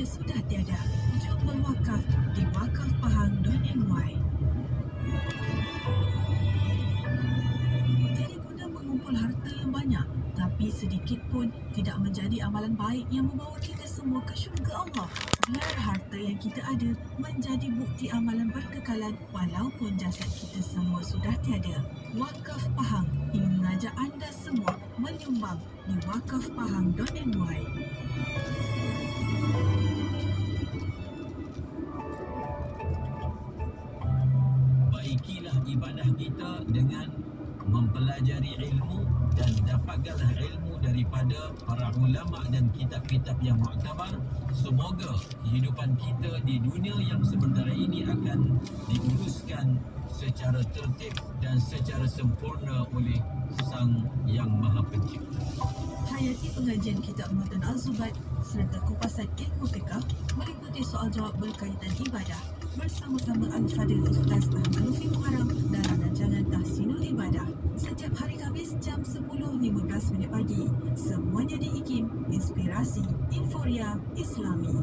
bekerja sudah tiada. Jom berwakaf di wakafpahang.my. Tiada guna mengumpul harta yang banyak, tapi sedikit pun tidak menjadi amalan baik yang membawa kita semua ke syurga Allah. Biar harta yang kita ada menjadi bukti amalan berkekalan walaupun jasad kita semua sudah tiada. Wakaf Pahang ingin mengajak anda semua menyumbang di wakafpahang.my. Baikilah ibadah kita dengan mempelajari ilmu dan dapatkanlah ilmu daripada para ulama dan kitab-kitab yang muktabar. Semoga kehidupan kita di dunia yang sebentar ini akan diuruskan secara tertib dan secara sempurna oleh Sang Yang Maha Pencipta. Hayati pengajian kitab Matan Al-Zubat serta kupasan ilmu fiqah meliputi soal jawab berkaitan ibadah bersama-sama Al-Fadhil Ustaz Ahmad Lufi Muharram dalam rancangan Tahsinul Ibadah setiap hari Khamis jam 10.15 pagi. Semuanya di IKIM, Inspirasi Inforia Islami.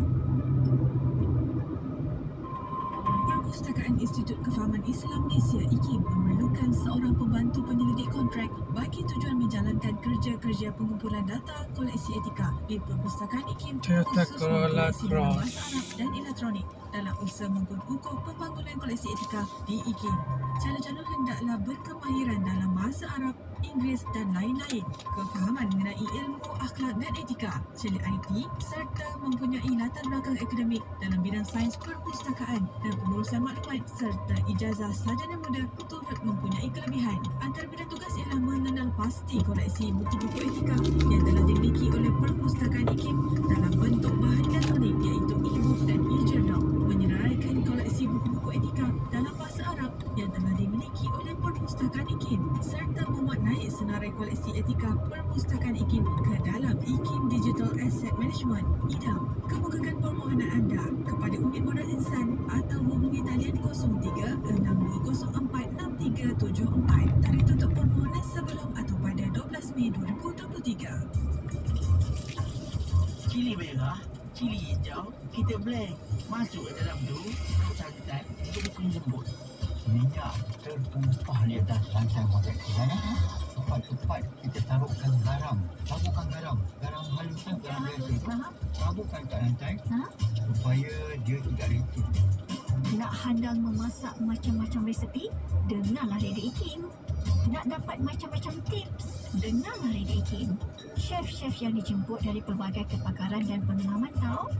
Perpustakaan Institut Kefahaman Islam Malaysia IKIM memerlukan seorang pembantu penyelidik kontrak bagi tujuan menjalankan kerja-kerja pengumpulan data koleksi etika di Perpustakaan IKIM khusus koleksi dalam bahasa Arab dan elektronik dalam usaha maupun ukur pembangunan koleksi etika di IKIM. Calon-calon hendaklah berkemahiran dalam bahasa Arab, Inggeris dan lain-lain, kefahaman mengenai ilmu akhlak dan etika, celik IT serta mempunyai latar belakang akademik dalam bidang sains perpustakaan dan pengurusan maklumat serta ijazah sarjana muda turut mempunyai kelebihan. Antara bidang tugas ialah mengenal pasti koleksi buku-buku etika yang telah dimiliki oleh Perpustakaan IKIM dalam bentuk bahan elektronik iaitu e-book dan e-journal, menyeraikan koleksi buku-buku etika dalam bahasa Arab yang telah dimiliki oleh Perpustakaan IKIM serta memuat naik senarai koleksi etika Perpustakaan IKIM ke dalam IKIM Digital Asset Management (IDAM). Kemukakan permohonan anda kepada Unit Modal Insan atau hubungi talian 03-6204-6374. Tarikh tutup permohonan sebelum atau pada 12 Mei 2023. Cili merah, cili hijau, kita blend. Masuk ke dalam tu, santan, jadi kuning lembut. Minyak tertumpah di atas santan model sana. Tepat-tepat kita taruhkan garam. Taburkan garam. Garam haluskan, garam biasa. Taburkan kat lantai supaya dia tidak leceh. Nak handal memasak macam-macam resepi? Dengarlah Radio IKIM. Nak dapat macam-macam tips? Dengarlah Radio IKIM. Chef-chef yang dijemput dari pelbagai kepakaran dan pengalaman tahu?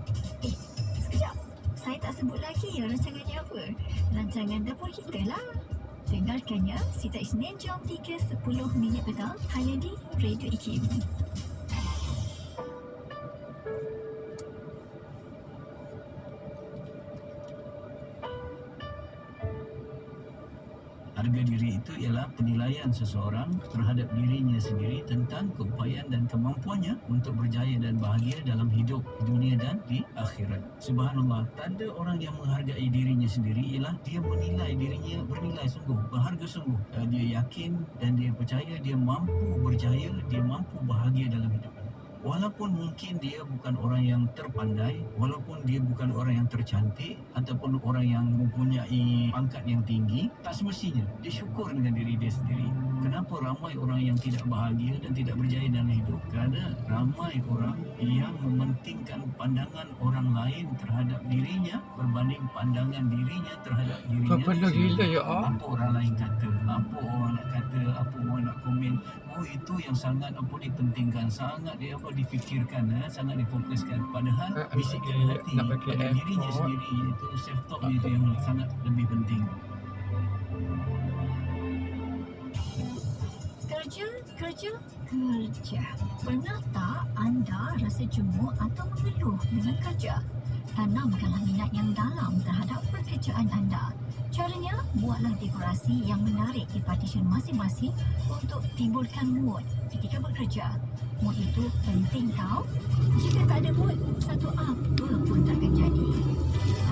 Sekejap. Saya tak sebut lagi rancangannya apa. Rancangan dapur kita lah. Dengarkannya setiap Isnin jam 3.10 petang hanya di Radio IKIM. Harga diri itu ialah penilaian seseorang terhadap dirinya sendiri tentang keupayaan dan kemampuannya untuk berjaya dan bahagia dalam hidup di dunia dan di akhirat. Subhanallah, tanda orang yang menghargai dirinya sendiri ialah dia menilai dirinya bernilai sungguh, berharga sungguh. Dia yakin dan dia percaya dia mampu berjaya, dia mampu bahagia dalam hidup. Walaupun mungkin dia bukan orang yang terpandai, walaupun dia bukan orang yang tercantik ataupun orang yang mempunyai pangkat yang tinggi, tak semestinya dia syukur dengan diri dia sendiri. Kenapa ramai orang yang tidak bahagia dan tidak berjaya dalam hidup? Kerana ramai orang yang mementingkan pandangan orang lain terhadap dirinya berbanding pandangan dirinya terhadap dirinya sendiri. Apa orang lain kata, apa orang nak kata, apa orang nak komen, oh itu yang sangat dipentingkan, sangat difikirkan, sangat difokuskan. Padahal bisikan hati pada dirinya sendiri, itu self-talk itu yang sangat lebih penting. Kerja. Pernah tak anda rasa jemu atau mengeluh dengan kerja? Tanamkanlah minat yang dalam terhadap pekerjaan anda. Caranya, buatlah dekorasi yang menarik di partition masing-masing untuk timbulkan mood ketika bekerja. Mood itu penting tau. Jika tak ada mood, satu apa pun takkan jadi.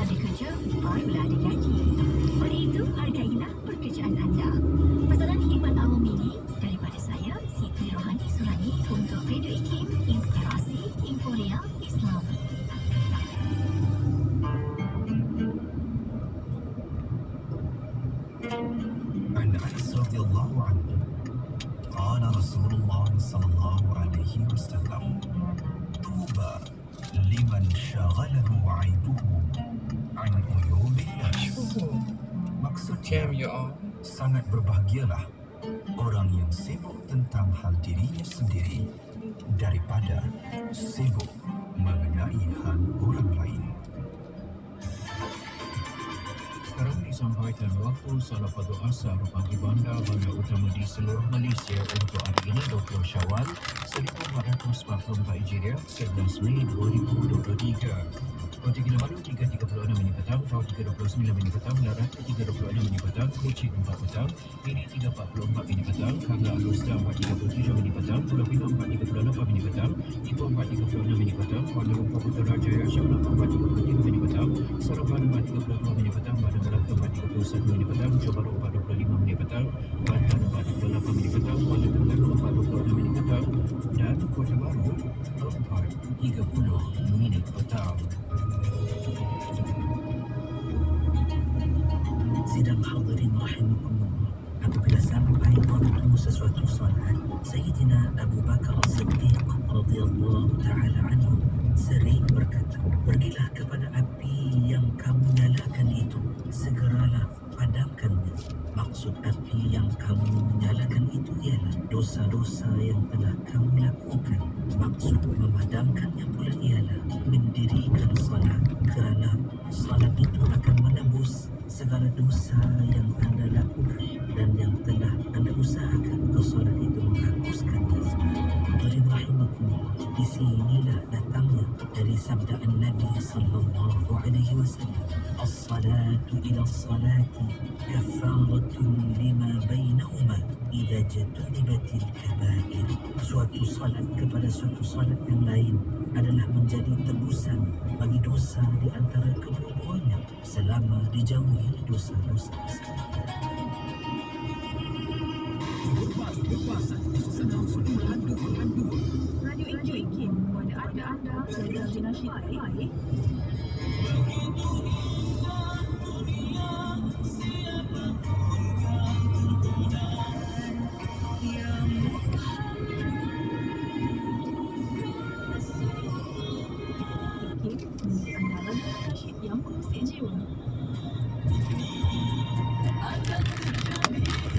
Ada kerja, barulah ada gaji. Oleh itu, hargailah pekerjaan anda. Pesanan khidmat awam ini daripada saya, Siti Rohani Surani untuk Radio IKIM, Inspirasi Inforia Islam. شغله عيبه عن عيوب الناس. Maksudnya, sangat berbahagialah orang yang sibuk tentang hal dirinya sendiri daripada sibuk mengenai hal orang lain. Sekarang disampaikan waktu salat fardu asar bagi bandar-bandar utama di seluruh Malaysia untuk hari ini 20 Syawal 1444 Hijriah 11 Mei 2023. Kota Kinabalu 3.36 minit petang, Tau 3.29 minit petang, Larang 3.26 minit petang, Kuching 4 petang, Piri 3.44 minit petang, Kanga Alusda 4.37 minit petang, Pulau Pinang 4.38 minit petang, Ipoh 4.36 minit petang, Kuala Lumpur Putrajaya Syamlah 4.33 minit petang, Sarawak 4.32 minit petang, Badan Melaka 4.31 minit petang, Johor Bahru 4.25 minit petang, Banten 4.28 minit petang, Kuala Terengganu 4.26 minit petang, dan Kota Baru 4.30 minit petang. Sidang hadirin rahimakumullah, apabila sampai waktu sesuatu salat, Sayyidina Abu Bakar As-Siddiq radhiyallahu ta'ala anhu sering berkata, pergilah kepada api yang kamu nyalakan itu, segeralah padamkannya. Maksud api yang kamu nyalakan itu ialah dosa-dosa yang telah kamu lakukan. Maksud memadamkannya pula ialah mendirikan salat, kerana salat itu akan menebus segala dosa yang anda lakukan dan yang telah anda usahakan ke salat itu menghapuskannya. Hadirin rahimakumullah, di sinilah datangnya dari sabda Nabi sallallahu alaihi wasallam, as-salatu ila as-salati kaffaratun lima bainahuma idza jatunibatil kabair. Suatu salat kepada suatu salat yang lain adalah menjadi tebusan bagi dosa di antara kedua-duanya selama dijauhi dosa-dosa besar. Radio IKIM kepada anda sebagai generasi baik. Yang mengusik jiwa.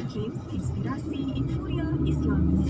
IKIM, inspirasi Inforia Islami.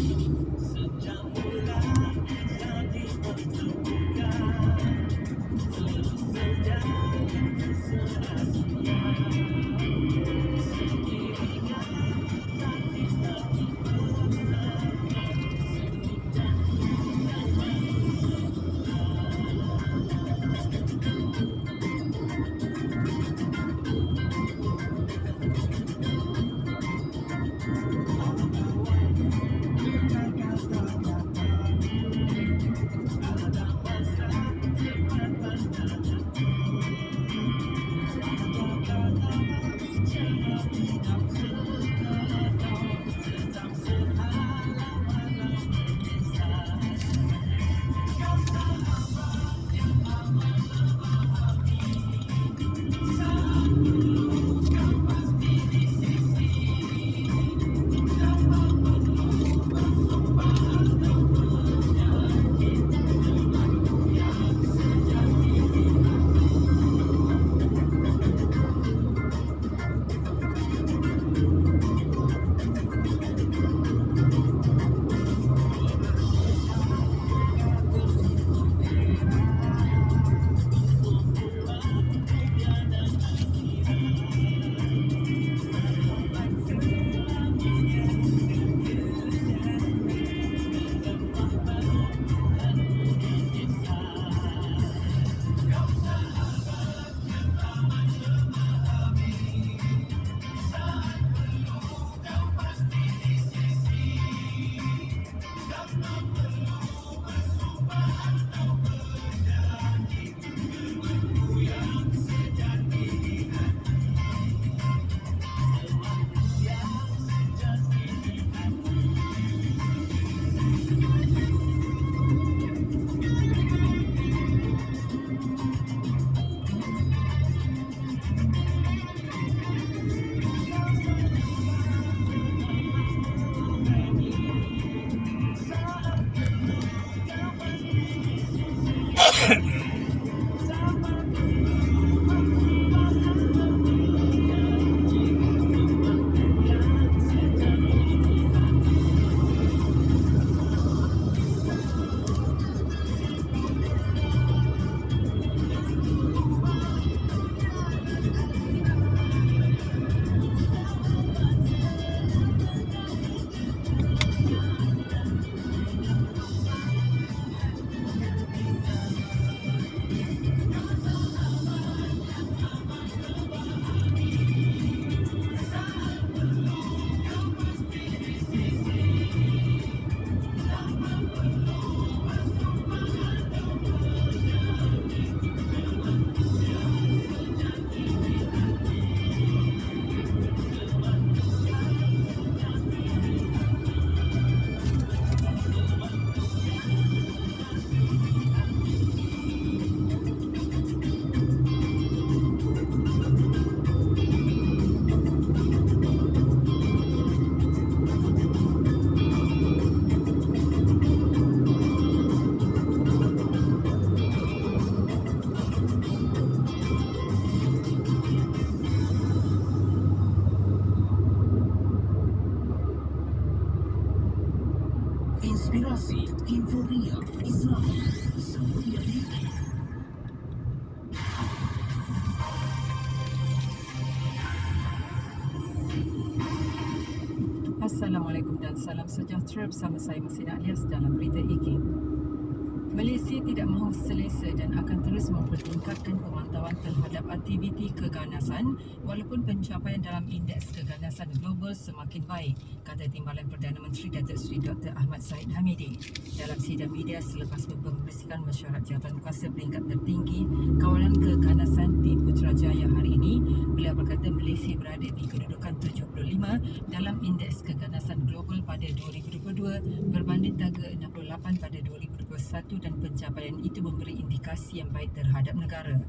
Assalamualaikum dan salam sejahtera bersama saya Masina Alias dalam Berita IKIM. Malaysia tidak mahu selesa dan akan terus mempertingkatkan pemantauan terhadap aktiviti keganasan walaupun pencapaian dalam indeks keganasan global semakin baik, kata Timbalan Perdana Menteri Datuk Seri Dr. Ahmad Zahid Hamidi dalam sidang media selepas mempengerusikan mesyuarat jawatankuasa peringkat tertinggi kawalan keganasan di Putrajaya hari ini. Beliau berkata Malaysia berada di kedudukan 75 dalam indeks keganasan global pada 2022 berbanding tangga 68 pada 2021 dan pencapaian itu memberi indikasi yang baik terhadap negara.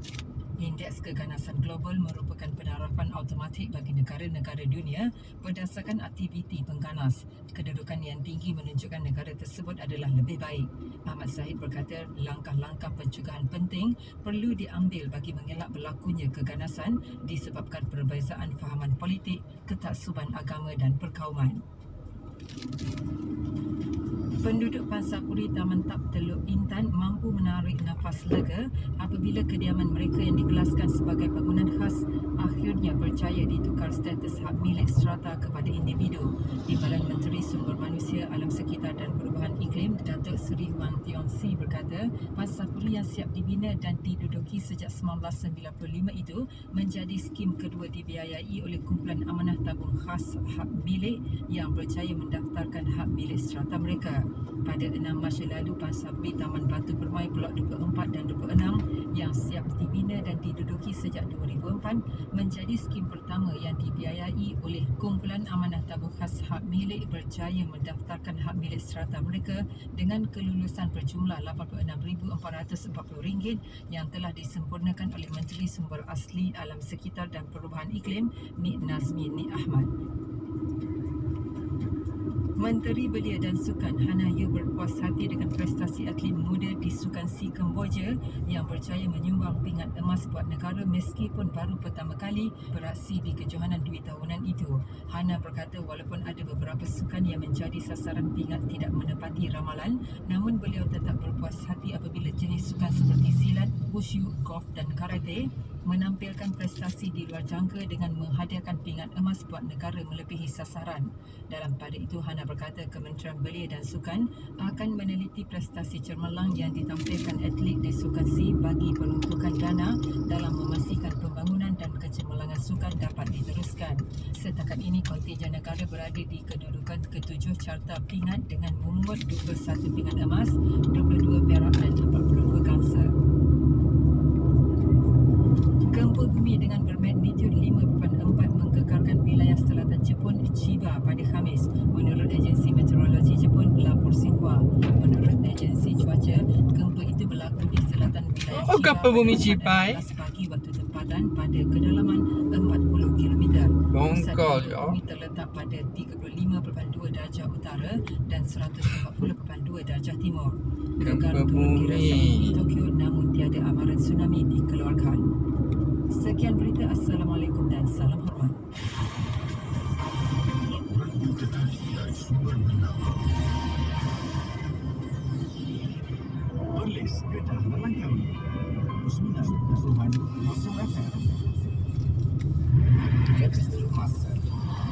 Indeks keganasan global merupakan penarafan automatik bagi negara-negara dunia berdasarkan aktiviti pengganas. Kedudukan yang tinggi menunjukkan negara tersebut adalah lebih baik. Ahmad Zahid berkata langkah-langkah pencegahan penting perlu diambil bagi mengelak berlakunya keganasan disebabkan perbezaan fahaman politik, ketaksuban agama dan perkauman. Penduduk Pansapuri Taman Tak Teluk Intan mampu menarik nafas lega apabila kediaman mereka yang dikelaskan sebagai bangunan khas akhirnya percaya ditukar status hak milik strata kepada individu. Timbalan Menteri Sumber Manusia, Alam Sekitar dan Perubahan Iklim Datuk Seri Wan Tion Si berkata Pansapuri yang siap dibina dan diduduki sejak 1995 itu menjadi skim kedua dibiayai oleh kumpulan amanah tabung khas hak milik yang percaya mendaftarkan hak milik strata mereka. Pada 6 Mac lalu, Pansapuri Taman Batu Permai Blok 24 dan 26 yang siap dibina dan diduduki sejak 2004 menjadi skim pertama yang dibiayai oleh kumpulan amanah tabung khas hak milik berjaya mendaftarkan hak milik strata mereka dengan kelulusan berjumlah RM86,440 yang telah disempurnakan oleh Menteri Sumber Asli, Alam Sekitar dan Perubahan Iklim Nik Nazmi Nik Ahmad. Menteri Belia dan Sukan Hannah Yeoh berpuas hati dengan prestasi atlet muda di Sukan Si Kemboja yang percaya menyumbang pingat emas buat negara meskipun baru pertama kali beraksi di kejohanan dua tahunan itu. Hannah berkata walaupun ada beberapa sukan yang menjadi sasaran pingat tidak menepati ramalan, namun beliau tetap berpuas hati apabila jenis sukan seperti silat, wushu, golf dan karate menampilkan prestasi di luar jangka dengan menghadiahkan pingat emas buat negara melebihi sasaran. Dalam pada itu, Hannah berkata Kementerian Belia dan Sukan akan meneliti prestasi cemerlang yang ditampilkan atlet di Sukan Si bagi peruntukan dana dalam memastikan pembangunan dan kecemerlangan sukan dapat diteruskan. Setakat ini, kontingen negara berada di kedudukan ke-7 carta pingat dengan memungut 21 pingat emas, 22 perak dan 42 gangsa. Gempa bumi dengan bermagnitud 5.4 menggegarkan wilayah selatan Jepun, Chiba pada Khamis. Menurut agensi meteorologi Jepun, lapor Xinhua. Menurut agensi cuaca, gempa itu berlaku di selatan wilayah Chiba gempa bumi pada 11 pagi waktu tempatan pada kedalaman 40 km. Bongkol Pusat ya. bumi terletak pada 35.2 darjah utara dan 140.2 darjah timur. Gegar Gempa turun dirasakan di bumi. Tokyo namun tiada amaran tsunami dikeluarkan. Sekian berita. Assalamualaikum dan salam hormat. Laporan terkini dari sumber bernama Perlis Kedah Langkawi 99.0 FM.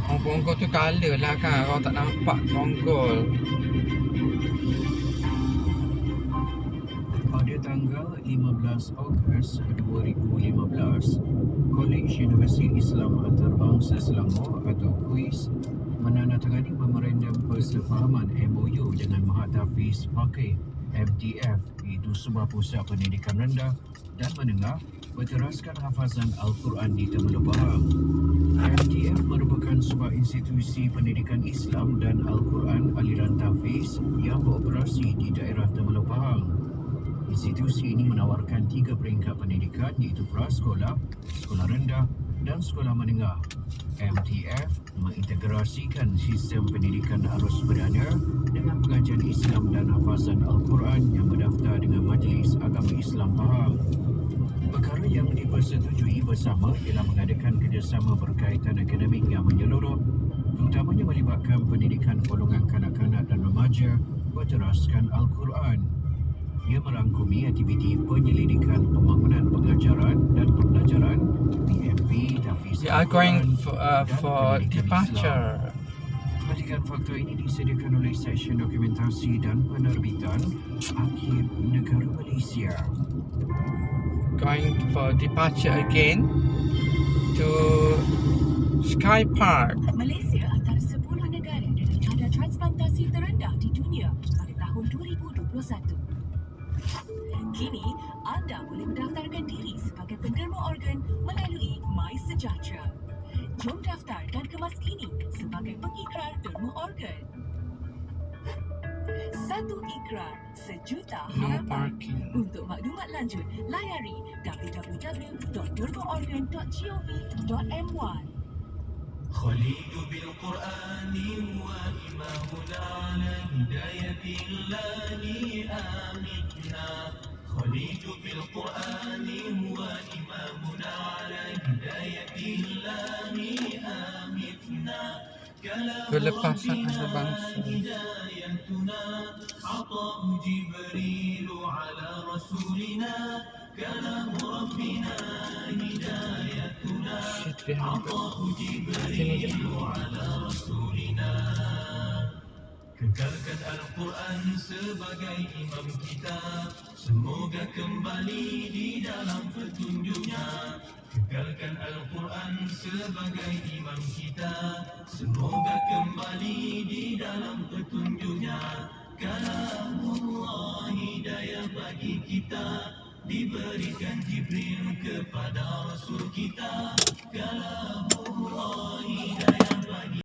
Orang Bongkol tu colour lah kan. Orang tak nampak Bongkol. Pada tanggal 15 Ogos 2015, Kolej Universiti Islam Antarabangsa Selangor atau KUIS menandatangani memorandum persefahaman MOU dengan Mahat Hafiz Faqih MTF, iaitu sebuah pusat pendidikan rendah dan menengah berteraskan hafazan Al-Quran di Temeluk Bahang. MTF merupakan sebuah institusi pendidikan Islam dan Al-Quran aliran tahfiz yang beroperasi di daerah Temeluk Bahang. Institusi ini menawarkan 3 peringkat pendidikan iaitu prasekolah, sekolah rendah dan sekolah menengah. MTF mengintegrasikan sistem pendidikan arus perdana dengan pengajian Islam dan hafazan Al-Quran yang berdaftar dengan Majlis Agama Islam Pahang. Perkara yang dipersetujui bersama ialah mengadakan kerjasama berkaitan akademik yang menyeluruh, terutamanya melibatkan pendidikan golongan kanak-kanak dan remaja berteraskan Al-Quran. Ia merangkumi aktiviti penyelidikan pembangunan pengajaran dan pembelajaran PMP, tahfiz They are going Al-Quran for dan pendidikan departure. Islam. Artikel fakta ini disediakan oleh Seksyen Dokumentasi dan Penerbitan Arkib Negara Malaysia. Going for departure again to Sky Park. Malaysia antara 10 negara dengan kadar transplantasi terendah di dunia pada tahun 2021. Kini, anda boleh mendaftarkan diri sebagai penderma organ melalui MySejahtera. Jom daftar dan kemas kini sebagai pengikrar derma organ. Satu ikrar, sejuta No harapan. parking. Untuk maklumat lanjut, layari www.dermaorgan.gov.my. خليل بالقرآن وإمامنا على هداية الله آمتنا خليل بالقرآن وإمامنا على هداية الله آمتنا Kelepasan antarabangsa. هدايتنا عطاه جبريل على رسولنا كلام ربنا هدايتنا Shit, عطاه جبريل على رسولنا Kekalkan Al-Quran sebagai imam kita. Semoga kembali di dalam petunjuknya. Kekalkan Al-Quran sebagai imam kita. Semoga kembali di dalam petunjuknya. Kalamullah hidayah bagi kita. Diberikan Jibril kepada Rasul kita. Kalamullah hidayah bagi